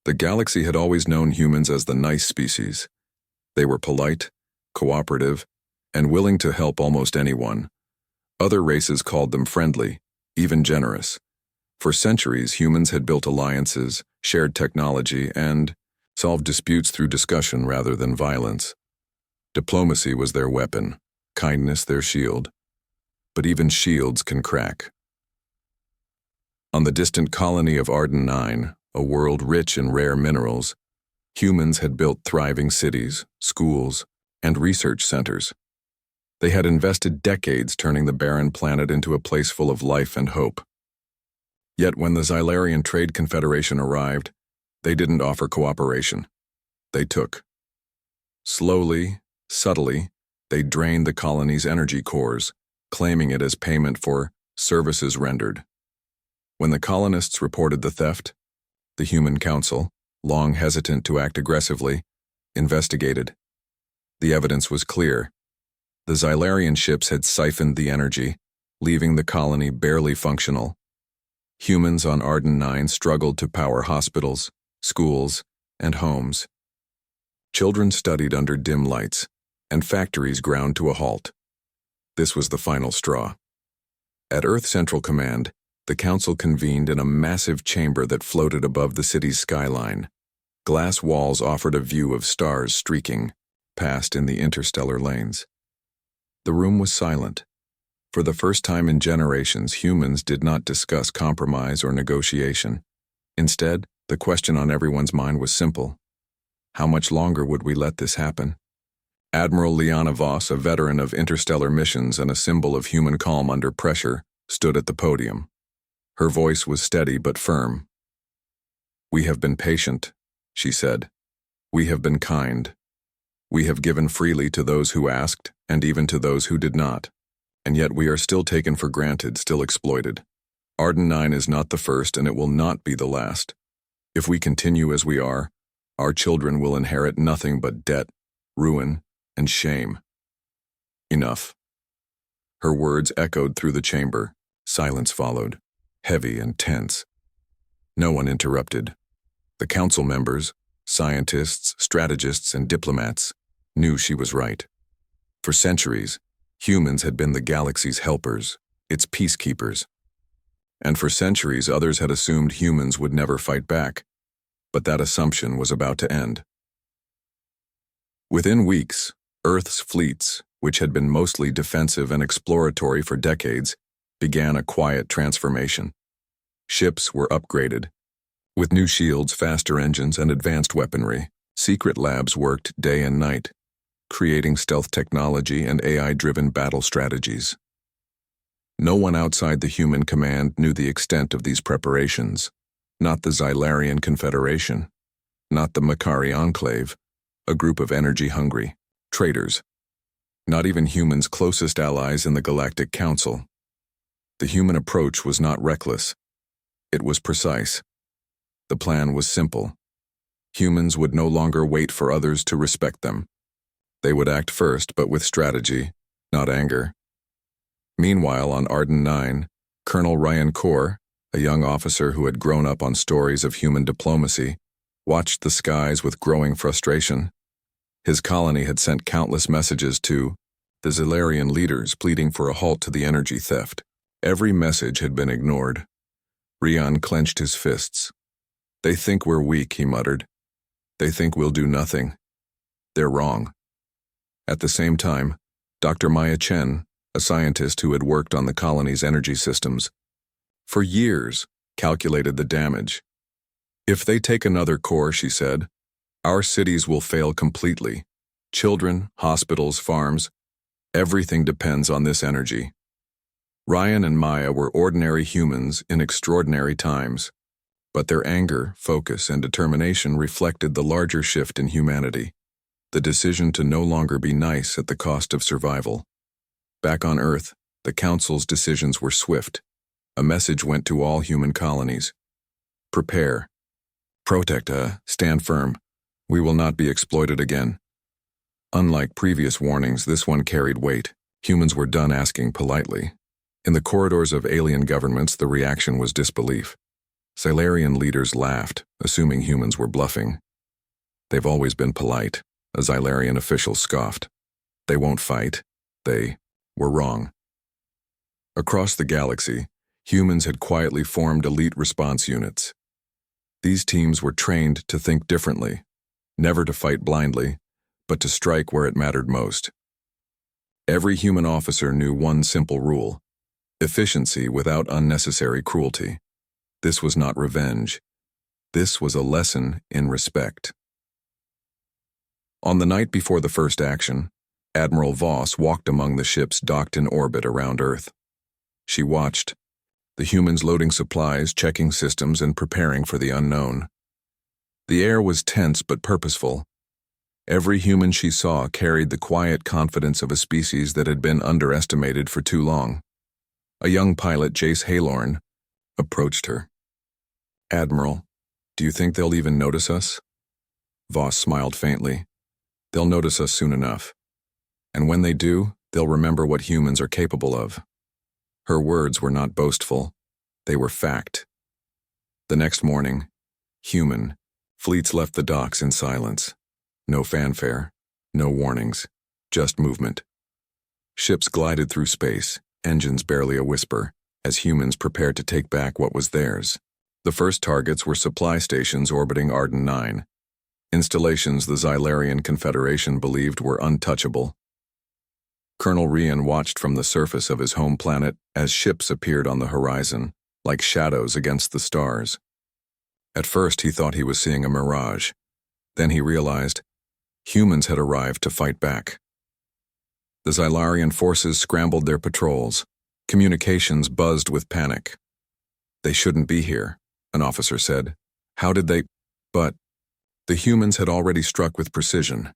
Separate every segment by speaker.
Speaker 1: The galaxy had always known humans as the nice species. They were polite, cooperative, and willing to help almost anyone. Other races called them friendly, even generous. For centuries, humans had built alliances, shared technology, and solved disputes through discussion rather than violence. Diplomacy was their weapon, kindness their shield. But even shields can crack. On the distant colony of Arden 9, a world rich in rare minerals, humans had built thriving cities, schools, and research centers. They had invested decades turning the barren planet into a place full of life and hope. Yet when the Xylarian Trade Confederation arrived, they didn't offer cooperation. They took. Slowly, subtly, they drained the colony's energy cores, claiming it as payment for services rendered. When the colonists reported the theft, the Human Council, long hesitant to act aggressively, investigated. The evidence was clear. The Xylarian ships had siphoned the energy, leaving the colony barely functional. Humans on Arden 9 struggled to power hospitals, schools, and homes. Children studied under dim lights, and factories ground to a halt. This was the final straw. At Earth Central Command, the Council convened in a massive chamber that floated above the city's skyline. Glass walls offered a view of stars streaking past in the interstellar lanes. The room was silent. For the first time in generations, humans did not discuss compromise or negotiation. Instead, the question on everyone's mind was simple. How much longer would we let this happen? Admiral Liana Voss, a veteran of interstellar missions and a symbol of human calm under pressure, stood at the podium. Her voice was steady but firm. "We have been patient," she said. "We have been kind. We have given freely to those who asked, and even to those who did not. And yet we are still taken for granted, still exploited. Arden 9 is not the first, and it will not be the last. If we continue as we are, our children will inherit nothing but debt, ruin, and shame." Enough. Her words echoed through the chamber. Silence followed, heavy and tense. No one interrupted. The council members, scientists, strategists, and diplomats, knew she was right. For centuries, humans had been the galaxy's helpers, its peacekeepers. And for centuries, others had assumed humans would never fight back. But that assumption was about to end. Within weeks, Earth's fleets, which had been mostly defensive and exploratory for decades, began a quiet transformation. Ships were upgraded. With new shields, faster engines, and advanced weaponry, secret labs worked day and night, creating stealth technology and AI-driven battle strategies. No one outside the human command knew the extent of these preparations. Not the Xylarian Confederation, not the Makari Enclave, a group of energy-hungry traitors. Not even humans' closest allies in the Galactic Council. The human approach was not reckless. It was precise. The plan was simple. Humans would no longer wait for others to respect them. They would act first, but with strategy, not anger. Meanwhile, on Arden 9, Colonel Ryan Kaur, a young officer who had grown up on stories of human diplomacy, watched the skies with growing frustration. His colony had sent countless messages to the Xylarian leaders pleading for a halt to the energy theft. Every message had been ignored. Ryan clenched his fists. "They think we're weak," he muttered. "They think we'll do nothing. They're wrong." At the same time, Dr. Maya Chen, a scientist who had worked on the colony's energy systems for years, calculated the damage. "If they take another core," she said, "our cities will fail completely. Children, hospitals, farms, everything depends on this energy." Ryan and Maya were ordinary humans in extraordinary times, but their anger, focus, and determination reflected the larger shift in humanity, the decision to no longer be nice at the cost of survival. Back on Earth, the Council's decisions were swift. A message went to all human colonies. Prepare. Protect, stand firm. We will not be exploited again. Unlike previous warnings, this one carried weight. Humans were done asking politely. In the corridors of alien governments, the reaction was disbelief. Xylarian leaders laughed, assuming humans were bluffing. They've always been polite, a Xylarian official scoffed. They won't fight. They were wrong. Across the galaxy, humans had quietly formed elite response units. These teams were trained to think differently, never to fight blindly, but to strike where it mattered most. Every human officer knew one simple rule: efficiency without unnecessary cruelty. This was not revenge. This was a lesson in respect. On the night before the first action, Admiral Voss walked among the ships docked in orbit around Earth. She watched, the humans loading supplies, checking systems, and preparing for the unknown. The air was tense but purposeful. Every human she saw carried the quiet confidence of a species that had been underestimated for too long. A young pilot, Jace Halorn, approached her. "Admiral, do you think they'll even notice us?" Voss smiled faintly. "They'll notice us soon enough. And when they do, they'll remember what humans are capable of." Her words were not boastful. They were fact. The next morning, human, fleets left the docks in silence. No fanfare, no warnings, just movement. Ships glided through space, engines barely a whisper, as humans prepared to take back what was theirs. The first targets were supply stations orbiting Arden 9, installations the Xylarian Confederation believed were untouchable. Colonel Rian watched from the surface of his home planet as ships appeared on the horizon, like shadows against the stars. At first he thought he was seeing a mirage. Then he realized humans had arrived to fight back. The Xylarian forces scrambled their patrols. Communications buzzed with panic. "They shouldn't be here," an officer said. "How did they—" But the humans had already struck with precision.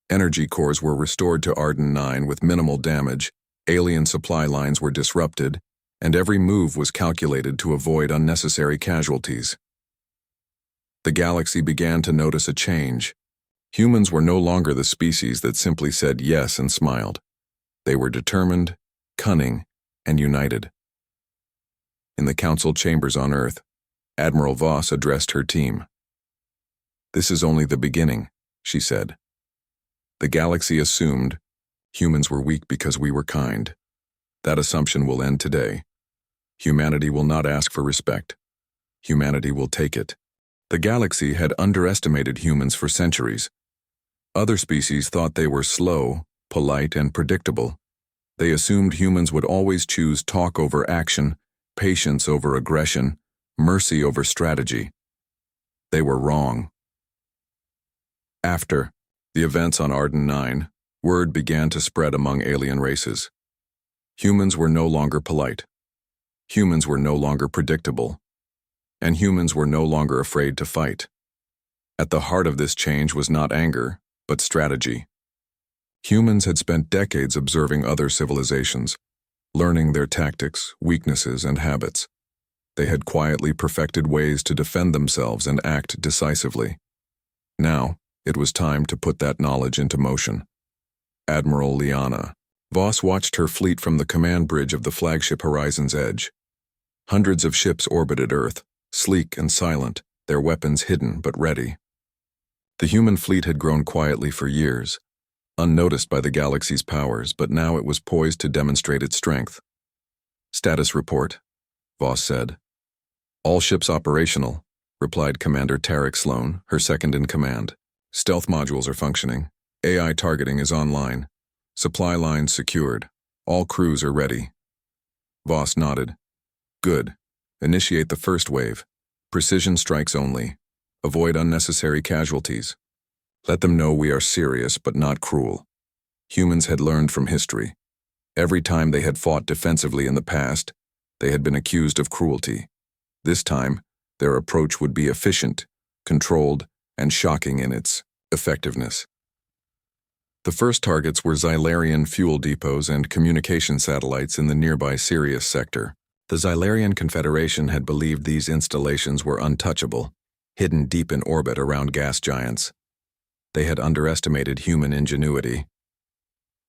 Speaker 1: Energy cores were restored to Arden 9 with minimal damage, alien supply lines were disrupted, and every move was calculated to avoid unnecessary casualties. The galaxy began to notice a change. Humans were no longer the species that simply said yes and smiled. They were determined, cunning, and united. In the council chambers on Earth, Admiral Voss addressed her team. "This is only the beginning," she said. "The galaxy assumed humans were weak because we were kind. That assumption will end today. Humanity will not ask for respect. Humanity will take it." The galaxy had underestimated humans for centuries. Other species thought they were slow, polite, and predictable. They assumed humans would always choose talk over action, patience over aggression, mercy over strategy. They were wrong. After the events on Arden 9, word began to spread among alien races. Humans were no longer polite. Humans were no longer predictable. And humans were no longer afraid to fight. At the heart of this change was not anger, but strategy. Humans had spent decades observing other civilizations, learning their tactics, weaknesses, and habits. They had quietly perfected ways to defend themselves and act decisively. Now, it was time to put that knowledge into motion. Admiral Liana. Voss watched her fleet from the command bridge of the flagship Horizon's Edge. Hundreds of ships orbited Earth, sleek and silent, their weapons hidden but ready. The human fleet had grown quietly for years, unnoticed by the galaxy's powers, but now it was poised to demonstrate its strength. "Status report," Voss said. "All ships operational," replied Commander Tarek Sloan, her second in command. "Stealth modules are functioning. AI targeting is online. Supply lines secured. All crews are ready." Voss nodded. "Good. Initiate the first wave. Precision strikes only. Avoid unnecessary casualties. Let them know we are serious but not cruel." Humans had learned from history. Every time they had fought defensively in the past, they had been accused of cruelty. This time, their approach would be efficient, controlled, and shocking in its effectiveness. The first targets were Xylarian fuel depots and communication satellites in the nearby Sirius sector. The Xylarian Confederation had believed these installations were untouchable, hidden deep in orbit around gas giants. They had underestimated human ingenuity.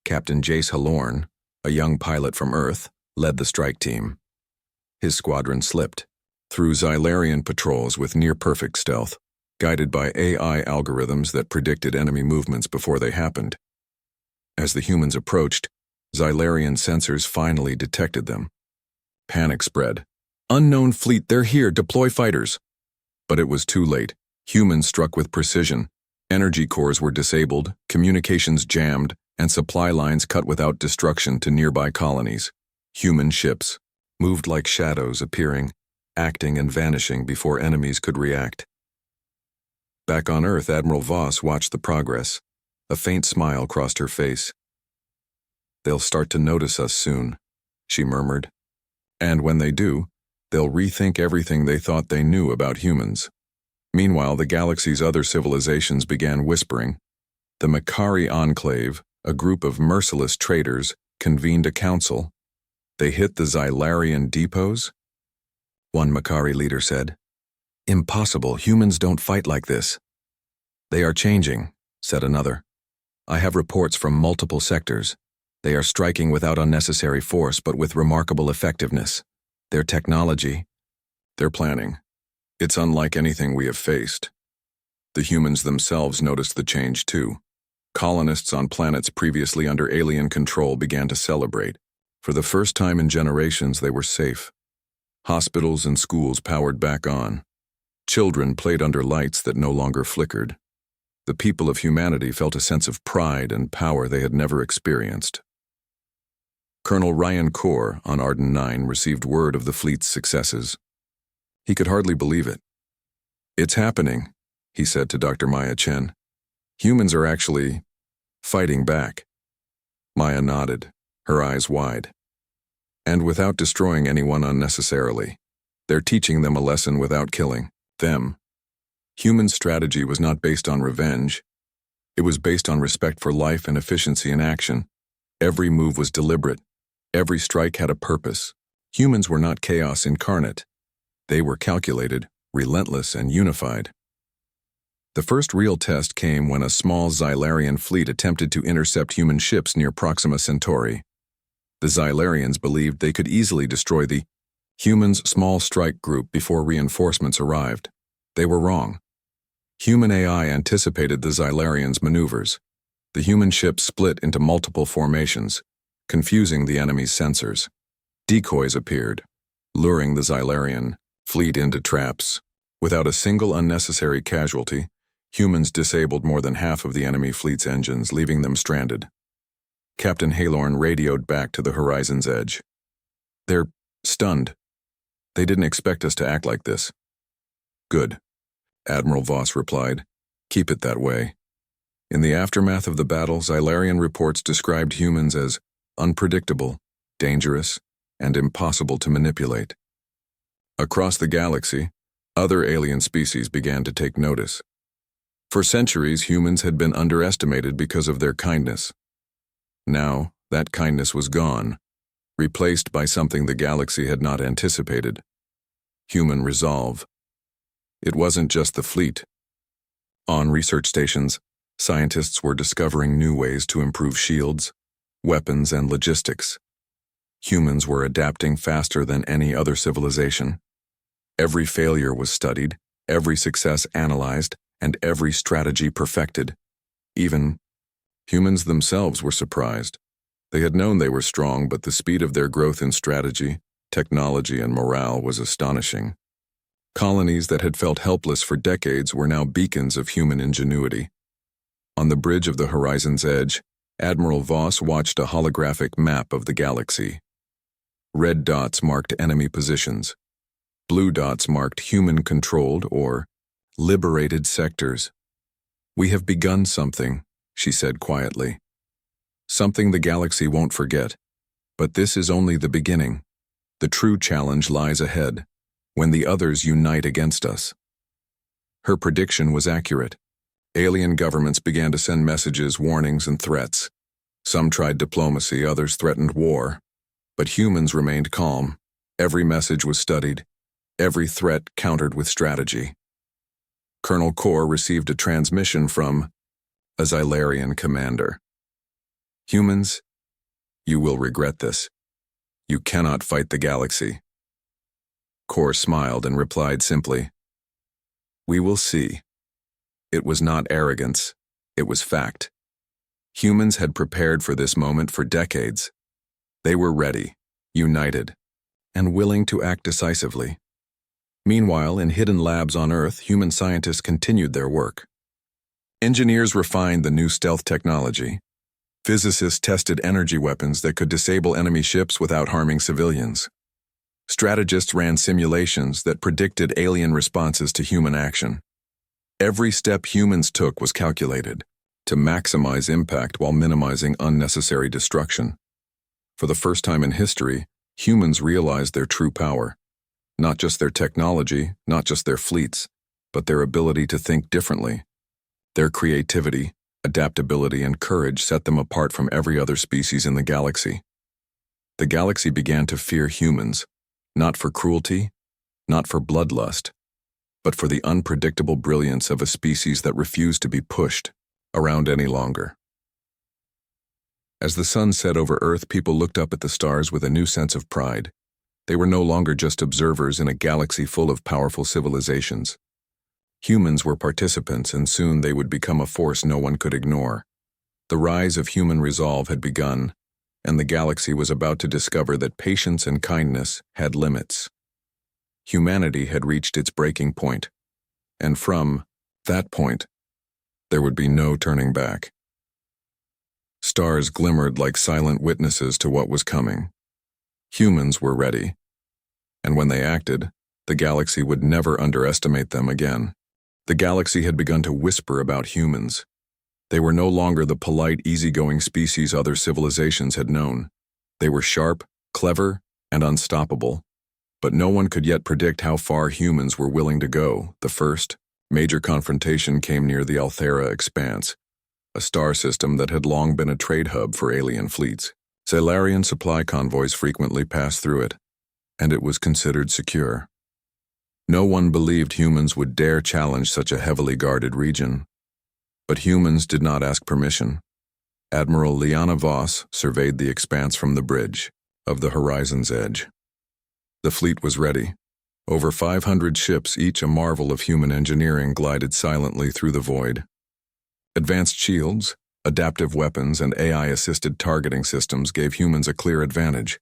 Speaker 1: Captain Jace Halorn, a young pilot from Earth, led the strike team. His squadron slipped. through Xylarian patrols with near-perfect stealth, guided by AI algorithms that predicted enemy movements before they happened. As the humans approached, Xylarian sensors finally detected them. Panic spread. "Unknown fleet, they're here, deploy fighters!" But it was too late. Humans struck with precision. Energy cores were disabled, communications jammed, and supply lines cut without destruction to nearby colonies. Human ships moved like shadows, appearing, acting and vanishing before enemies could react. Back on Earth, Admiral Voss watched the progress. A faint smile crossed her face. "They'll start to notice us soon," she murmured. "And when they do, they'll rethink everything they thought they knew about humans." Meanwhile, the galaxy's other civilizations began whispering. The Makari Enclave, a group of merciless traitors, convened a council. "They hit the Xylarian depots?" one Makari leader said. "Impossible, humans don't fight like this." "They are changing," said another. "I have reports from multiple sectors. They are striking without unnecessary force but with remarkable effectiveness. Their technology, their planning, it's unlike anything we have faced." The humans themselves noticed the change too. Colonists on planets previously under alien control began to celebrate. For the first time in generations, they were safe. Hospitals and schools powered back on. Children played under lights that no longer flickered. The people of humanity felt a sense of pride and power they had never experienced. Colonel Ryan Kaur on Arden 9 received word of the fleet's successes. He could hardly believe it. "It's happening," he said to Dr. Maya Chen. "Humans are actually fighting back." Maya nodded, her eyes wide. "And without destroying anyone unnecessarily. They're teaching them a lesson without killing them." Human strategy was not based on revenge. It was based on respect for life and efficiency in action. Every move was deliberate. Every strike had a purpose. Humans were not chaos incarnate. They were calculated, relentless, and unified. The first real test came when a small Xylarian fleet attempted to intercept human ships near Proxima Centauri. The Xylarians believed they could easily destroy the humans' small strike group before reinforcements arrived. They were wrong. Human AI anticipated the Xylarians' maneuvers. The human ship split into multiple formations, confusing the enemy's sensors. Decoys appeared, luring the Xylarian fleet into traps. Without a single unnecessary casualty, humans disabled more than half of the enemy fleet's engines, leaving them stranded. Captain Halorn radioed back to the horizon's edge. "They're stunned. They didn't expect us to act like this." "Good," Admiral Voss replied. "Keep it that way." In the aftermath of the battle, Xylarian reports described humans as unpredictable, dangerous, and impossible to manipulate. Across the galaxy, other alien species began to take notice. For centuries, humans had been underestimated because of their kindness. Now, that kindness was gone, replaced by something the galaxy had not anticipated: human resolve. It wasn't just the fleet. On research stations, scientists were discovering new ways to improve shields, weapons, and logistics. Humans were adapting faster than any other civilization. Every failure was studied, every success analyzed, and every strategy perfected. Even humans themselves were surprised. They had known they were strong, but the speed of their growth in strategy, technology, and morale was astonishing. Colonies that had felt helpless for decades were now beacons of human ingenuity. On the bridge of the horizon's edge, Admiral Voss watched a holographic map of the galaxy. Red dots marked enemy positions. Blue dots marked human-controlled or liberated sectors. "We have begun something," she said quietly. "Something the galaxy won't forget. But this is only the beginning. The true challenge lies ahead, when the others unite against us." Her prediction was accurate. Alien governments began to send messages, warnings, and threats. Some tried diplomacy, others threatened war. But humans remained calm. Every message was studied, every threat countered with strategy. Colonel Kaur received a transmission from a Xylarian commander. "Humans, you will regret this. You cannot fight the galaxy. Kor smiled and replied simply, "We will see." It was not arrogance, it was fact. Humans had prepared for this moment for decades. They were ready, united, and willing to act decisively. Meanwhile, in hidden labs on Earth, human scientists continued their work. Engineers refined the new stealth technology. Physicists tested energy weapons that could disable enemy ships without harming civilians. Strategists ran simulations that predicted alien responses to human action. Every step humans took was calculated to maximize impact while minimizing unnecessary destruction. For the first time in history, humans realized their true power. Not just their technology, not just their fleets, but their ability to think differently. Their creativity, adaptability, and courage set them apart from every other species in the galaxy. The galaxy began to fear humans, not for cruelty, not for bloodlust, but for the unpredictable brilliance of a species that refused to be pushed around any longer. As the sun set over Earth, people looked up at the stars with a new sense of pride. They were no longer just observers in a galaxy full of powerful civilizations. Humans were participants, and soon they would become a force no one could ignore. The rise of human resolve had begun, and the galaxy was about to discover that patience and kindness had limits. Humanity had reached its breaking point, and from that point, there would be no turning back. Stars glimmered like silent witnesses to what was coming. Humans were ready, and when they acted, the galaxy would never underestimate them again. The galaxy had begun to whisper about humans. They were no longer the polite, easygoing species other civilizations had known. They were sharp, clever, and unstoppable. But no one could yet predict how far humans were willing to go. The first major confrontation came near the Althera expanse, a star system that had long been a trade hub for alien fleets. Xylarian supply convoys frequently passed through it, and it was considered secure. No one believed humans would dare challenge such a heavily guarded region. But humans did not ask permission. Admiral Liana Voss surveyed the expanse from the bridge of the horizon's edge. The fleet was ready. Over 500 ships, each a marvel of human engineering, glided silently through the void. Advanced shields, adaptive weapons, and AI-assisted targeting systems gave humans a clear advantage.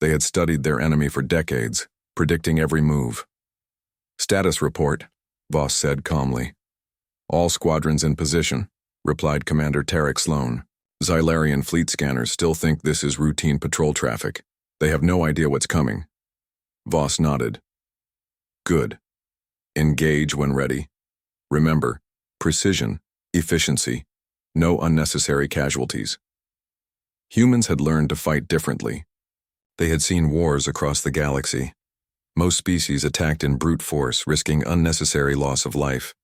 Speaker 1: They had studied their enemy for decades, predicting every move. "Status report," Voss said calmly. "All squadrons in position," replied Commander Tarek Sloan. "Xylarian fleet scanners still think this is routine patrol traffic. They have no idea what's coming." Voss nodded. "Good. Engage when ready. Remember, precision, efficiency, no unnecessary casualties." Humans had learned to fight differently. They had seen wars across the galaxy. Most species attacked in brute force, risking unnecessary loss of life.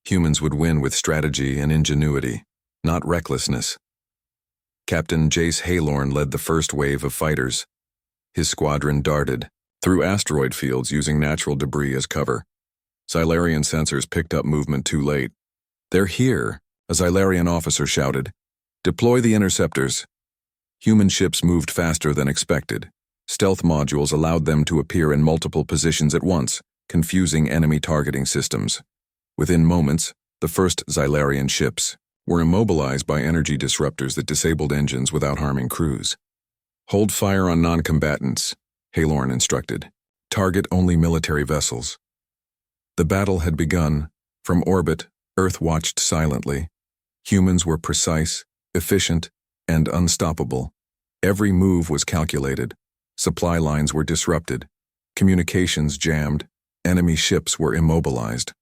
Speaker 1: Humans would win with strategy and ingenuity, not recklessness. Captain Jace Halorn led the first wave of fighters. His squadron darted through asteroid fields using natural debris as cover. Xylarian sensors picked up movement too late. "They're here," a Xylarian officer shouted. "Deploy the interceptors." Human ships moved faster than expected. Stealth modules allowed them to appear in multiple positions at once, confusing enemy targeting systems. Within moments, the first Xylarian ships were immobilized by energy disruptors that disabled engines without harming crews. "Hold fire on non-combatants," Halorn instructed. "Target only military vessels." The battle had begun. From orbit, Earth watched silently. Humans were precise, efficient, and unstoppable. Every move was calculated. Supply lines were disrupted. Communications jammed. Enemy ships were immobilized.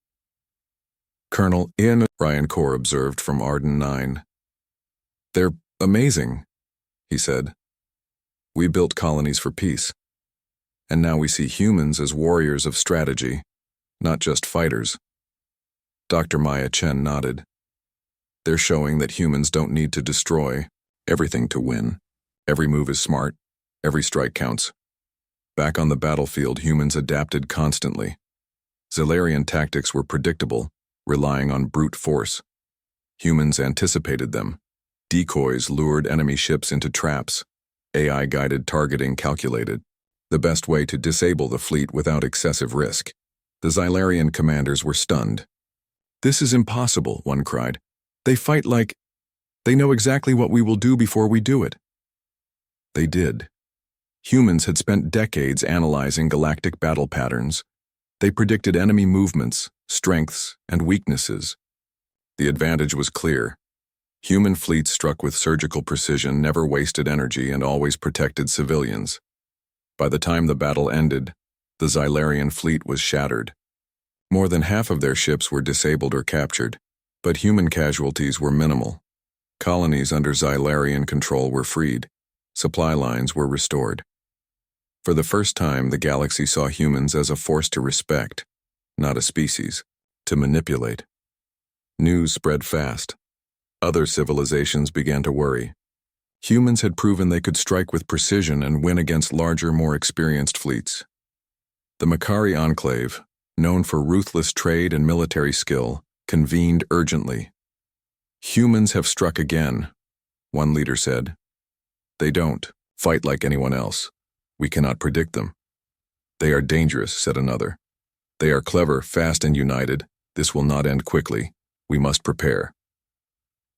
Speaker 1: Colonel Ian Ryan Kor observed from Arden 9. "They're amazing," he said. "We built colonies for peace. And now we see humans as warriors of strategy, not just fighters." Dr. Maya Chen nodded. "They're showing that humans don't need to destroy everything to win. Every move is smart. Every strike counts." Back on the battlefield, humans adapted constantly. Xylarian tactics were predictable, relying on brute force. Humans anticipated them. Decoys lured enemy ships into traps. AI-guided targeting calculated. the best way to disable the fleet without excessive risk. The Xylarian commanders were stunned. "This is impossible," one cried. "They fight like they know exactly what we will do before we do it." They did. Humans had spent decades analyzing galactic battle patterns. They predicted enemy movements, strengths, and weaknesses. The advantage was clear. Human fleets struck with surgical precision, never wasted energy, and always protected civilians. By the time the battle ended, the Xylarian fleet was shattered. More than half of their ships were disabled or captured, but human casualties were minimal. Colonies under Xylarian control were freed. Supply lines were restored. For the first time, the galaxy saw humans as a force to respect, not a species to manipulate. News spread fast. Other civilizations began to worry. Humans had proven they could strike with precision and win against larger, more experienced fleets. The Makari Enclave, known for ruthless trade and military skill, convened urgently. "Humans have struck again," one leader said. "They don't fight like anyone else. We cannot predict them." "They are dangerous," said another. "They are clever, fast, and united. This will not end quickly. We must prepare."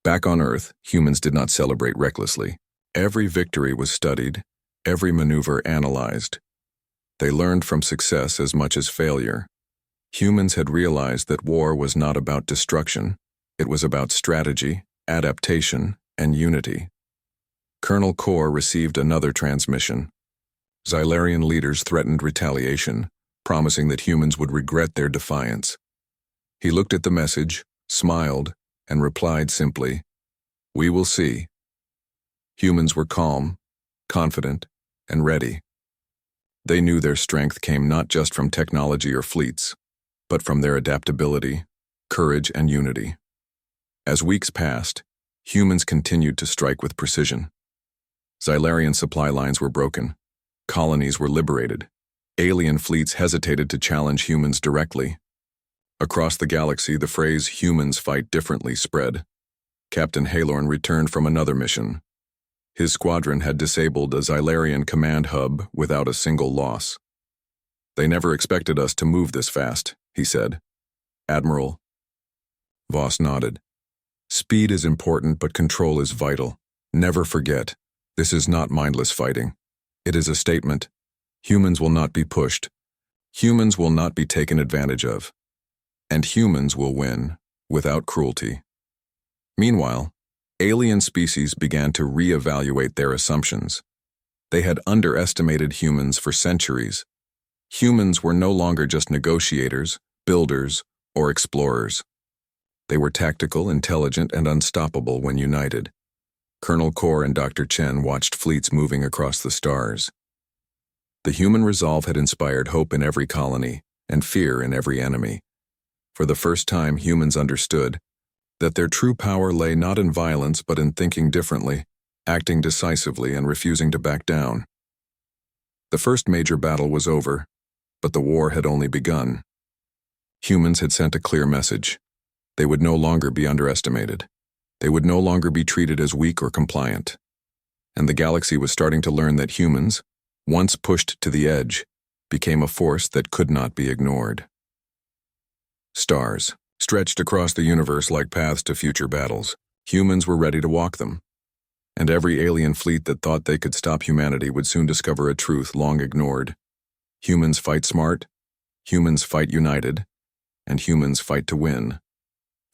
Speaker 1: Back on Earth, humans did not celebrate recklessly. Every victory was studied, every maneuver analyzed. They learned from success as much as failure. Humans had realized that war was not about destruction. It was about strategy, adaptation, and unity. Colonel Kor received another transmission. Xylarian leaders threatened retaliation, promising that humans would regret their defiance. He looked at the message, smiled, and replied simply, "We will see." Humans were calm, confident, and ready. They knew their strength came not just from technology or fleets, but from their adaptability, courage, and unity. As weeks passed, humans continued to strike with precision. Xylarian supply lines were broken. Colonies were liberated. Alien fleets hesitated to challenge humans directly. Across the galaxy, the phrase "humans fight differently" spread. Captain Halorn returned from another mission. His squadron had disabled a Xylarian command hub without a single loss. "They never expected us to move this fast," he said. "Admiral?" Voss nodded. "Speed is important, but control is vital. Never forget, this is not mindless fighting. It is a statement. Humans will not be pushed. Humans will not be taken advantage of. And humans will win, without cruelty." Meanwhile, alien species began to reevaluate their assumptions. They had underestimated humans for centuries. Humans were no longer just negotiators, builders, or explorers. They were tactical, intelligent, and unstoppable when united. Colonel Kor and Dr. Chen watched fleets moving across the stars. The human resolve had inspired hope in every colony and fear in every enemy. For the first time, humans understood that their true power lay not in violence but in thinking differently, acting decisively, and refusing to back down. The first major battle was over, but the war had only begun. Humans had sent a clear message. They would no longer be underestimated. They would no longer be treated as weak or compliant. And the galaxy was starting to learn that humans, once pushed to the edge, became a force that could not be ignored. Stars stretched across the universe like paths to future battles. Humans were ready to walk them. And every alien fleet that thought they could stop humanity would soon discover a truth long ignored. Humans fight smart, humans fight united, and humans fight to win.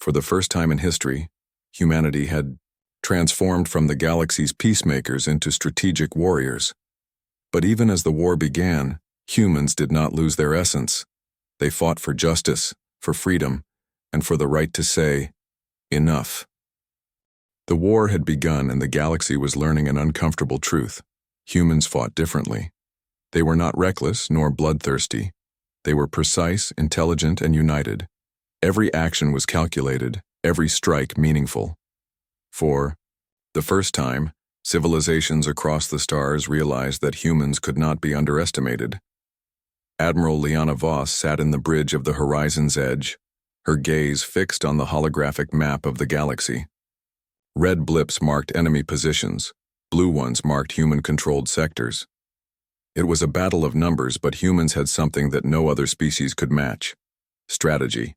Speaker 1: For the first time in history, humanity had transformed from the galaxy's peacemakers into strategic warriors. But even as the war began, humans did not lose their essence. They fought for justice, for freedom, and for the right to say, "Enough." The war had begun and the galaxy was learning an uncomfortable truth. Humans fought differently. They were not reckless nor bloodthirsty. They were precise, intelligent, and united. Every action was calculated, every strike meaningful. For the first time, civilizations across the stars realized that humans could not be underestimated. Admiral Liana Voss sat in the bridge of the horizon's edge, her gaze fixed on the holographic map of the galaxy. Red blips marked enemy positions, blue ones marked human-controlled sectors. It was a battle of numbers, but humans had something that no other species could match: strategy.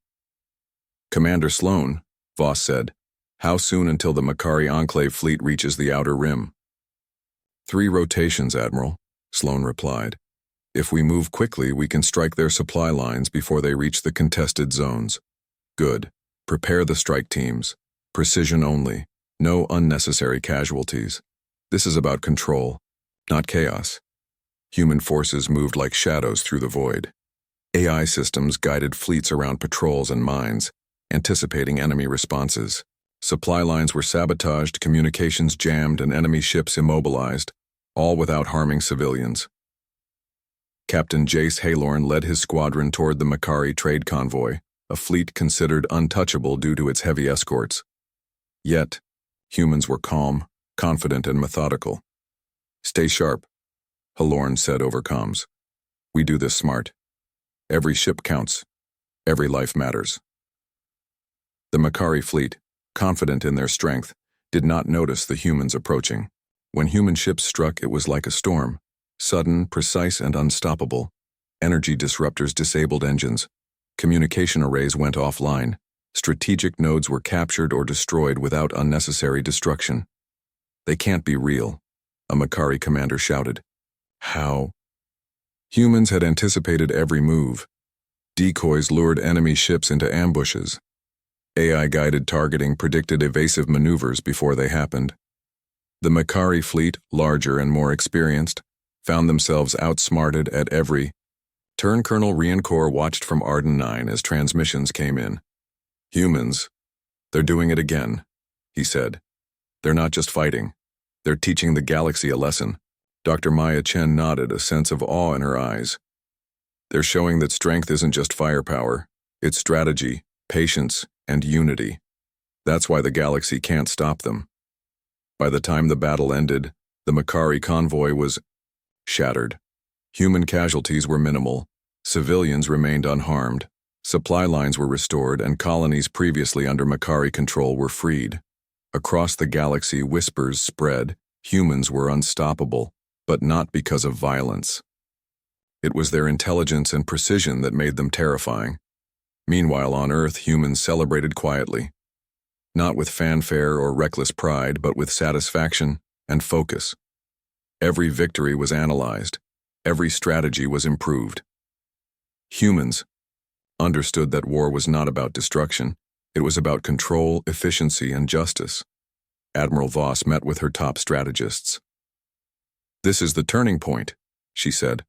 Speaker 1: "Commander Sloan," Voss said, "how soon until the Makari Enclave fleet reaches the outer rim?" "3 rotations, Admiral," Sloan replied. "If we move quickly, we can strike their supply lines before they reach the contested zones." "Good. Prepare the strike teams. Precision only. No unnecessary casualties. This is about control, not chaos." Human forces moved like shadows through the void. AI systems guided fleets around patrols and mines, anticipating enemy responses. Supply lines were sabotaged, communications jammed, and enemy ships immobilized, all without harming civilians. Captain Jace Halorn led his squadron toward the Makari trade convoy, a fleet considered untouchable due to its heavy escorts. Yet, humans were calm, confident, and methodical. "Stay sharp," Halorn said over comms. "We do this smart. Every ship counts. Every life matters." The Makari fleet, confident in their strength, did not notice the humans approaching. When human ships struck, it was like a storm, sudden, precise, and unstoppable. Energy disruptors disabled engines. Communication arrays went offline. Strategic nodes were captured or destroyed without unnecessary destruction. "They can't be real," a Makari commander shouted. "How?" Humans had anticipated every move. Decoys lured enemy ships into ambushes. AI-guided targeting predicted evasive maneuvers before they happened. The Makari fleet, larger and more experienced, found themselves outsmarted at every turn. Colonel Riencourt watched from Arden 9 as transmissions came in. "Humans, they're doing it again," he said. "They're not just fighting. They're teaching the galaxy a lesson." Dr. Maya Chen nodded, a sense of awe in her eyes. "They're showing that strength isn't just firepower. It's strategy, patience, and unity. That's why the galaxy can't stop them." By the time the battle ended, the Makari convoy was shattered. Human casualties were minimal. Civilians remained unharmed. Supply lines were restored, and colonies previously under Makari control were freed. Across the galaxy, whispers spread. Humans were unstoppable, but not because of violence. It was their intelligence and precision that made them terrifying. Meanwhile, on Earth, humans celebrated quietly. Not with fanfare or reckless pride, but with satisfaction and focus. Every victory was analyzed. Every strategy was improved. Humans understood that war was not about destruction. It was about control, efficiency, and justice. Admiral Voss met with her top strategists. "This is the turning point," she said.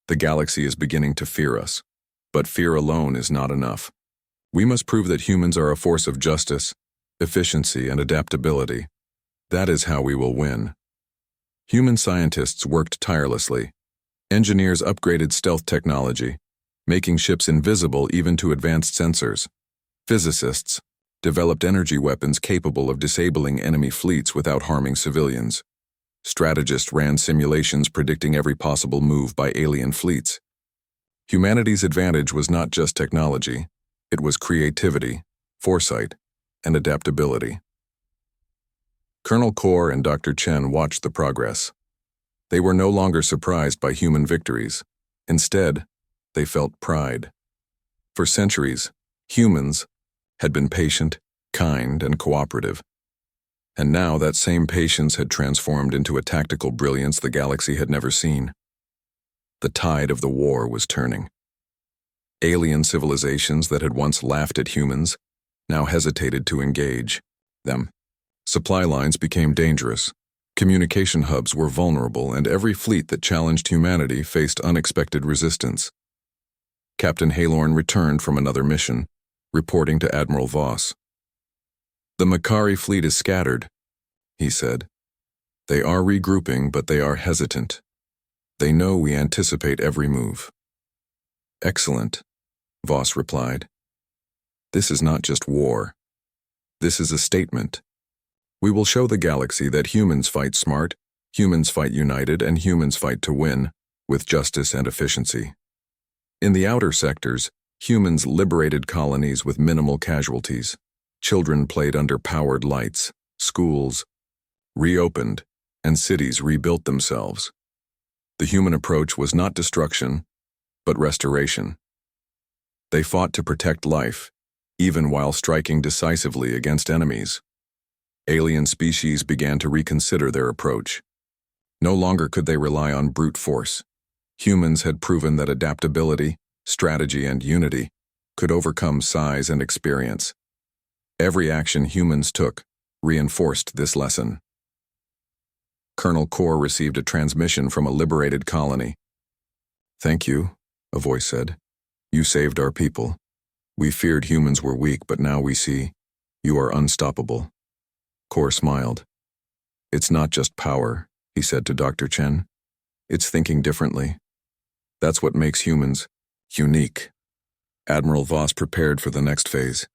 Speaker 1: "The galaxy is beginning to fear us. But fear alone is not enough. We must prove that humans are a force of justice, efficiency, and adaptability. That is how we will win." Human scientists worked tirelessly. Engineers upgraded stealth technology, making ships invisible even to advanced sensors. Physicists developed energy weapons capable of disabling enemy fleets without harming civilians. Strategists ran simulations predicting every possible move by alien fleets. Humanity's advantage was not just technology, it was creativity, foresight, and adaptability. Colonel Kaur and Dr. Chen watched the progress. They were no longer surprised by human victories. Instead, they felt pride. For centuries, humans had been patient, kind, and cooperative. And now that same patience had transformed into a tactical brilliance the galaxy had never seen. The tide of the war was turning. Alien civilizations that had once laughed at humans now hesitated to engage them. Supply lines became dangerous. Communication hubs were vulnerable, and every fleet that challenged humanity faced unexpected resistance. Captain Halorn returned from another mission, reporting to Admiral Voss. "The Makari fleet is scattered," he said. "They are regrouping, but they are hesitant. They know we anticipate every move." "Excellent," Voss replied. "This is not just war. This is a statement. We will show the galaxy that humans fight smart, humans fight united, and humans fight to win, with justice and efficiency." In the outer sectors, humans liberated colonies with minimal casualties. Children played under powered lights, schools reopened, and cities rebuilt themselves. The human approach was not destruction, but restoration. They fought to protect life, even while striking decisively against enemies. Alien species began to reconsider their approach. No longer could they rely on brute force. Humans had proven that adaptability, strategy, and unity could overcome size and experience. Every action humans took reinforced this lesson. Colonel Kor received a transmission from a liberated colony. "Thank you," a voice said. "You saved our people. We feared humans were weak, but now we see you are unstoppable." Kor smiled. "It's not just power," he said to Dr. Chen. "It's thinking differently. That's what makes humans unique." Admiral Voss prepared for the next phase.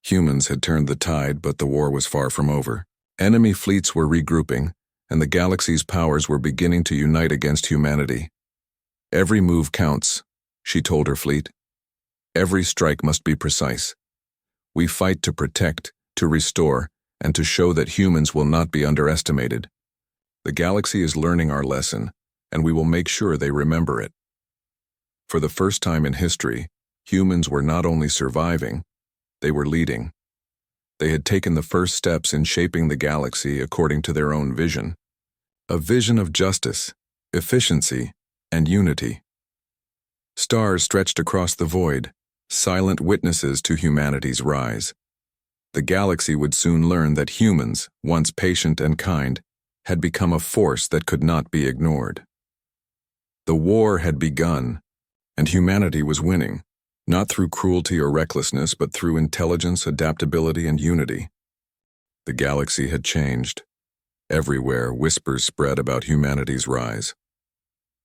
Speaker 1: Humans had turned the tide, but the war was far from over. Enemy fleets were regrouping, and the galaxy's powers were beginning to unite against humanity. "Every move counts," she told her fleet. "Every strike must be precise. We fight to protect, to restore, and to show that humans will not be underestimated. The galaxy is learning our lesson, and we will make sure they remember it." For the first time in history, humans were not only surviving, they were leading. They had taken the first steps in shaping the galaxy according to their own vision. A vision of justice, efficiency, and unity. Stars stretched across the void, silent witnesses to humanity's rise. The galaxy would soon learn that humans, once patient and kind, had become a force that could not be ignored. The war had begun, and humanity was winning, not through cruelty or recklessness, but through intelligence, adaptability, and unity. The galaxy had changed. Everywhere, whispers spread about humanity's rise.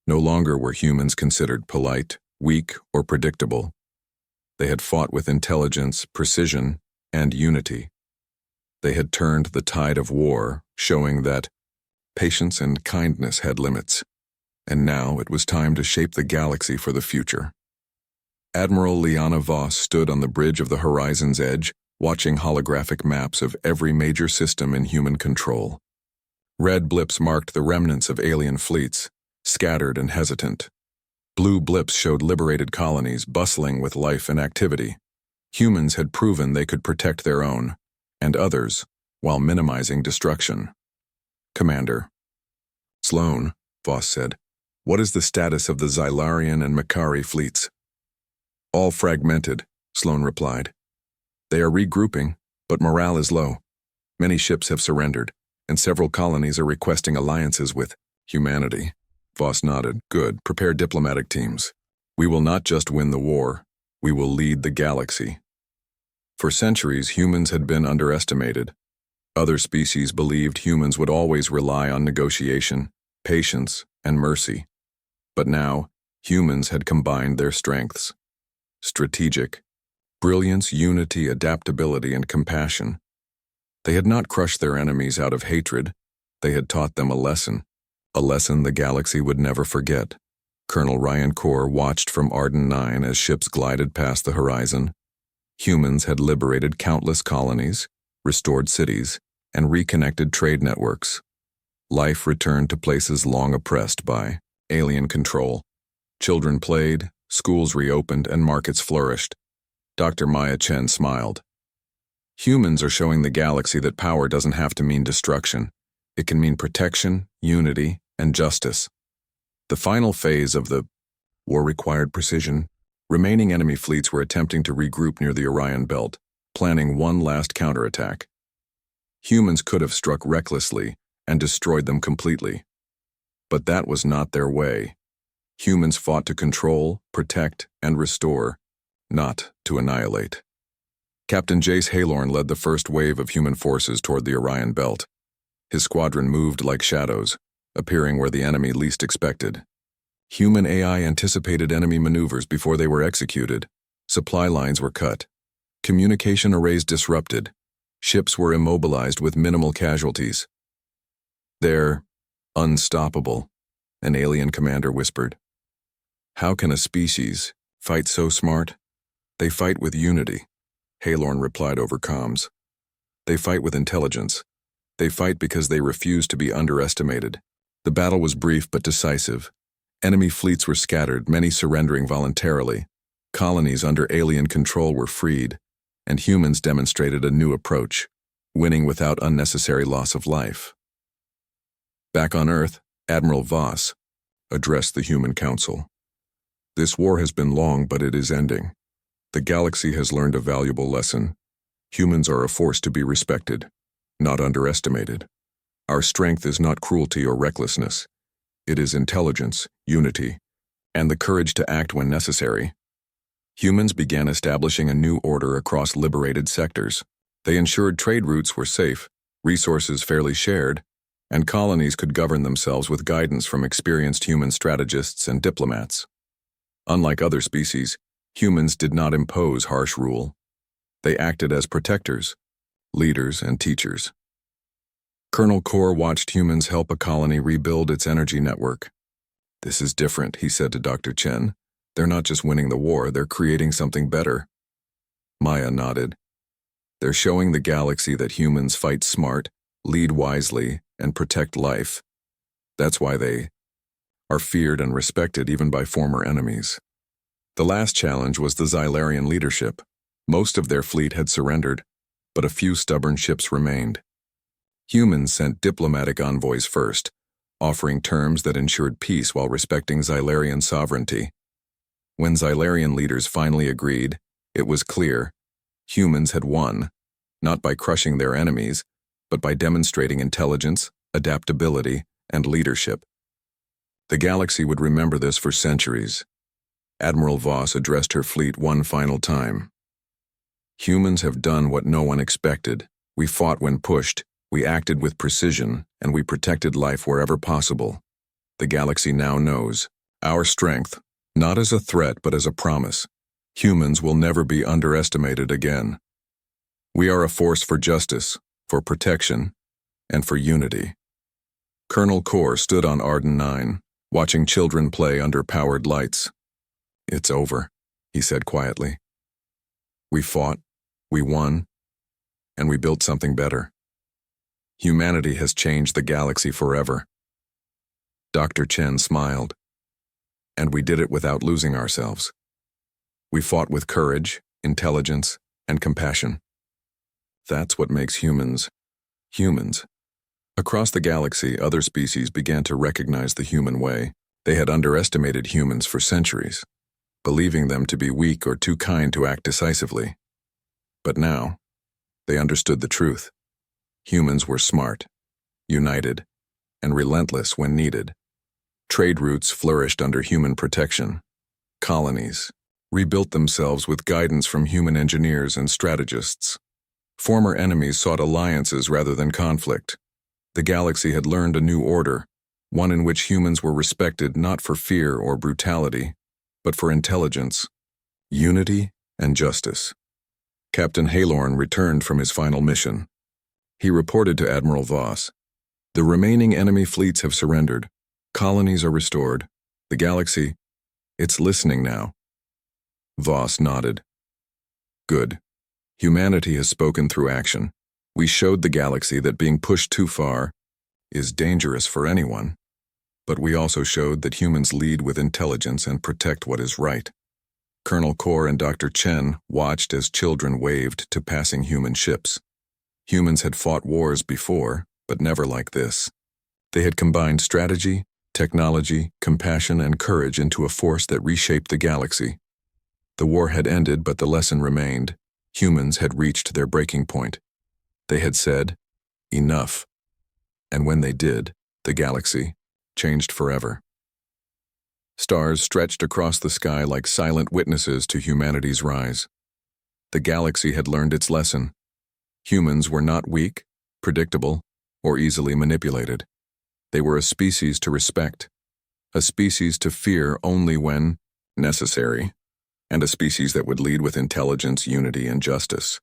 Speaker 1: No longer were humans considered polite, weak, or predictable. They had fought with intelligence, precision, and unity. They had turned the tide of war, showing that patience and kindness had limits. And now it was time to shape the galaxy for the future. Admiral Liana Voss stood on the bridge of the horizon's edge, watching holographic maps of every major system in human control. Red blips marked the remnants of alien fleets, scattered and hesitant. Blue blips showed liberated colonies bustling with life and activity. Humans had proven they could protect their own, and others, while minimizing destruction. "Commander." "Sloan," Voss said, "what is the status of the Xylarian and Makari fleets?" "All fragmented," Sloan replied. "They are regrouping, but morale is low. Many ships have surrendered, and several colonies are requesting alliances with humanity." Voss nodded. "Good. Prepare diplomatic teams. We will not just win the war, we will lead the galaxy." For centuries, humans had been underestimated. Other species believed humans would always rely on negotiation, patience, and mercy. But now, humans had combined their strengths. Strategic, brilliance, unity, adaptability, and compassion. They had not crushed their enemies out of hatred. They had taught them a lesson the galaxy would never forget. Colonel Ryan Kor watched from Arden 9 as ships glided past the horizon. Humans had liberated countless colonies, restored cities, and reconnected trade networks. Life returned to places long oppressed by alien control. Children played, schools reopened, and markets flourished. Dr. Maya Chen smiled. "Humans are showing the galaxy that power doesn't have to mean destruction. It can mean protection, unity, and justice." The final phase of the war required precision. Remaining enemy fleets were attempting to regroup near the Orion Belt, planning one last counterattack. Humans could have struck recklessly and destroyed them completely. But that was not their way. Humans fought to control, protect, and restore, not to annihilate. Captain Jace Halorn led the first wave of human forces toward the Orion Belt. His squadron moved like shadows, appearing where the enemy least expected. Human AI anticipated enemy maneuvers before they were executed. Supply lines were cut. Communication arrays disrupted. Ships were immobilized with minimal casualties. "They're unstoppable," an alien commander whispered. "How can a species fight so smart?" "They fight with unity," Halorn replied over comms. "They fight with intelligence. They fight because they refuse to be underestimated." The battle was brief but decisive. Enemy fleets were scattered, many surrendering voluntarily. Colonies under alien control were freed, and humans demonstrated a new approach, winning without unnecessary loss of life. Back on Earth, Admiral Voss addressed the Human Council. This war has been long, but it is ending. The galaxy has learned a valuable lesson. Humans are a force to be respected, not underestimated. Our strength is not cruelty or recklessness. It is intelligence, unity, and the courage to act when necessary. Humans began establishing a new order across liberated sectors. They ensured trade routes were safe, resources fairly shared, and colonies could govern themselves with guidance from experienced human strategists and diplomats. Unlike other species, humans did not impose harsh rule. They acted as protectors, leaders, and teachers. Colonel Kor watched humans help a colony rebuild its energy network. "This is different," he said to Dr. Chen. "They're not just winning the war, they're creating something better." Maya nodded. "They're showing the galaxy that humans fight smart, lead wisely, and protect life. That's why they are feared and respected even by former enemies." The last challenge was the Xylarian leadership. Most of their fleet had surrendered, but a few stubborn ships remained. Humans sent diplomatic envoys first, offering terms that ensured peace while respecting Xylarian sovereignty. When Xylarian leaders finally agreed, it was clear humans had won, not by crushing their enemies, but by demonstrating intelligence, adaptability, and leadership. The galaxy would remember this for centuries. Admiral Voss addressed her fleet one final time. "Humans have done what no one expected. We fought when pushed, we acted with precision, and we protected life wherever possible. The galaxy now knows our strength, not as a threat but as a promise. Humans will never be underestimated again. We are a force for justice, for protection, and for unity." Colonel Kor stood on Arden 9, watching children play under powered lights. "It's over," he said quietly. "We fought, we won, and we built something better. Humanity has changed the galaxy forever." Dr. Chen smiled. "And we did it without losing ourselves. We fought with courage, intelligence, and compassion. That's what makes humans, humans." Across the galaxy, other species began to recognize the human way. They had underestimated humans for centuries, believing them to be weak or too kind to act decisively. But now, they understood the truth. Humans were smart, united, and relentless when needed. Trade routes flourished under human protection. Colonies rebuilt themselves with guidance from human engineers and strategists. Former enemies sought alliances rather than conflict. The galaxy had learned a new order, one in which humans were respected not for fear or brutality, but for intelligence, unity, and justice. Captain Halorn returned from his final mission. He reported to Admiral Voss, "The remaining enemy fleets have surrendered. Colonies are restored. The galaxy, it's listening now." Voss nodded. "Good. Humanity has spoken through action. We showed the galaxy that being pushed too far is dangerous for anyone. But we also showed that humans lead with intelligence and protect what is right." Colonel Kor and Dr. Chen watched as children waved to passing human ships. Humans had fought wars before, but never like this. They had combined strategy, technology, compassion, and courage into a force that reshaped the galaxy. The war had ended, but the lesson remained. Humans had reached their breaking point. They had said, "Enough." And when they did, the galaxy changed forever. Stars stretched across the sky like silent witnesses to humanity's rise. The galaxy had learned its lesson. Humans were not weak, predictable, or easily manipulated. They were a species to respect, a species to fear only when necessary, and a species that would lead with intelligence, unity, and justice.